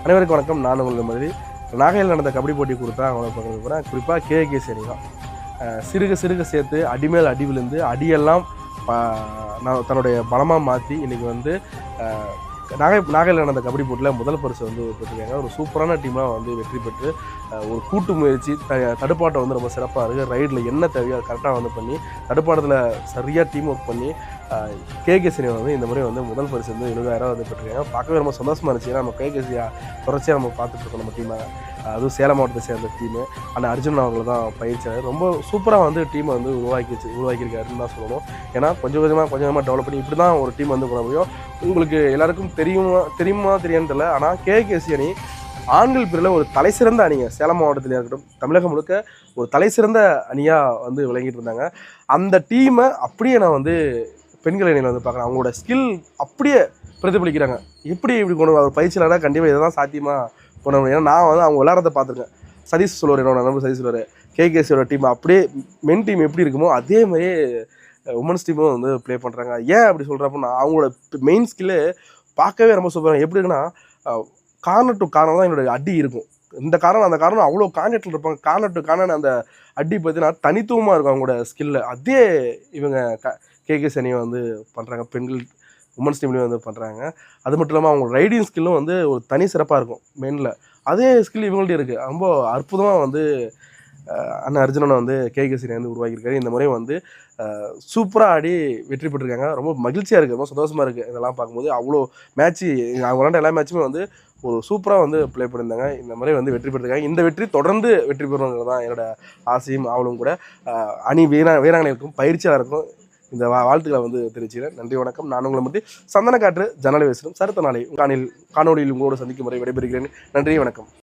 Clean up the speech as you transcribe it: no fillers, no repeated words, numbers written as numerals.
அனைவருக்கும் வணக்கம். நான் உங்கள் மாதிரி நாகையில் நடந்த கபடி போட்டி கொடுத்தா அவங்கள பார்க்க போகிறேன். குறிப்பாக கேகேசி அணி தான். சிறுக சிறுக சேர்த்து அடிமேல் அடி விழுந்து அடியெல்லாம் தன்னுடைய பலமாக மாற்றி இன்றைக்கி வந்து நாகையில் நடந்த கபடி போட்டியில் முதல் பரிசு வந்து பெற்றிருக்காங்க. ஒரு சூப்பரான டீமாக வந்து வெற்றி பெற்று ஒரு கூட்டு முயற்சி தடுப்பாட்டம் வந்து ரொம்ப சிறப்பாக இருக்குது. ரைடில் என்ன தேவையோ அதை கரெக்டாக வந்து பண்ணி தடுப்பாட்டத்தில் சரியாக டீம் ஒர்க் பண்ணி கேகேசி வந்து இந்த முறை வந்து முதல் பரிசு வந்து 70,000 வந்து பெற்றிருக்காங்க. பார்க்கவே ரொம்ப சந்தோஷமாக இருந்துச்சு. ஏன்னா நம்ம கேகேசியாக தொடர்ச்சியாக நம்ம பார்த்துட்ருக்கோம் நம்ம டீமை. அதுவும் சேலம் மாவட்டத்தை சேர்ந்த டீமு. ஆனால் அர்ஜுன் அவங்கள தான் பயிற்சியாளர் ரொம்ப சூப்பராக வந்து டீமை வந்து உருவாக்கியிருக்காருன்னு தான் சொல்லணும். ஏன்னா கொஞ்சம் கொஞ்சமாக டெவலப் பண்ணி இப்படி தான் ஒரு டீம் வந்து பண்ண முடியும். உங்களுக்கு எல்லாருக்கும் தெரியுமா தெரியான்னு தெரியல. ஆனால் கேகேசி அணி ஆண்கள் பிரிவில் ஒரு தலை சிறந்த அணிங்க. சேலம் மாவட்டத்தில் இருக்கட்டும் தமிழகம் முழுக்க ஒரு தலை சிறந்த அணியாக வந்து விளங்கிட்டு இருந்தாங்க. அந்த டீமை அப்படியே நான் வந்து பெண்கள் அணியில் வந்து பார்க்குறேன். அவங்களோட ஸ்கில் அப்படியே பிரதிபலிக்கிறாங்க. இப்படி கொண்டு ஒரு பயிற்சியாளராக கண்டிப்பாக இதை தான் சாத்தியமாக கொண்டு வரும். ஏன்னா நான் வந்து அவங்க விளையாடுறத பார்த்துருக்கேன். சதீஷ் சொல்லுவார், என்னோட நண்பர் சதீஷ் சொல்லுவார், கேகேசியோட டீம் அப்படியே மென் டீம் எப்படி இருக்குமோ அதே மாதிரியே உமன்ஸ் டீமும் வந்து ப்ளே பண்ணுறாங்க. ஏன் அப்படி சொல்கிறப்பன்னா அவங்களோட மெயின் ஸ்கில்லு பார்க்கவே ரொம்ப சூப்பராக. எப்படி இருக்குன்னா கார்னர் டு கார்னர் தான் என்னோடய அடி இருக்கும். இந்த காரணம் அந்த காரணம் அவ்வளோ கான்டெக்டில் இருப்பாங்க. கார்னர் டு கார்னர் அந்த அடி பார்த்தீங்கன்னா தனித்துவமாக இருக்கும் அவங்களோட ஸ்கில்ல. அதே இவங்க கேகேசி அணியை வந்து பண்ணுறாங்க. பெண்கள் உமன்ஸ் டீம்லேயும் வந்து பண்ணுறாங்க. அது மட்டும் இல்லாமல் அவங்க ரைடிங் ஸ்கில்லும் வந்து ஒரு தனி சிறப்பாக இருக்கும் மெயினில். அதே ஸ்கில் இவங்கள்ட்ட இருக்குது. ரொம்ப அற்புதமாக வந்து அண்ணன் அர்ஜுனனை வந்து கேகேசி வந்து உருவாக்கியிருக்காரு. இந்த முறை வந்து சூப்பராக ஆடி வெற்றி பெற்றிருக்காங்க. ரொம்ப மகிழ்ச்சியாக இருக்குது, ரொம்ப சந்தோஷமாக இருக்குது இதெல்லாம் பார்க்கும்போது. அவ்வளோ மேட்ச்சு அவங்க விளாண்ட எல்லா மேட்சுமே வந்து ஒரு சூப்பராக வந்து ப்ளே பண்ணியிருந்தாங்க. இந்த முறை வந்து வெற்றி பெற்றிருக்காங்க. இந்த வெற்றி தொடர்ந்து வெற்றி பெறணுங்கிறது தான் என்னோடய ஆசையும் அவளும் கூட. அணி வீராங்கனைக்கும் பயிற்சியாளருக்கும் இந்த வாழ்த்துக்களை வந்து தெரிவிச்சுக்கிறேன். நன்றி, வணக்கம். நான் உங்களை பற்றி சந்தன காற்று ஜன்னலை பேசுகிறேன். சருத்த நாளை காணொலியில் உங்களோடு சந்திக்கும் முறை விடைபெறுகிறேன். நன்றி, வணக்கம்.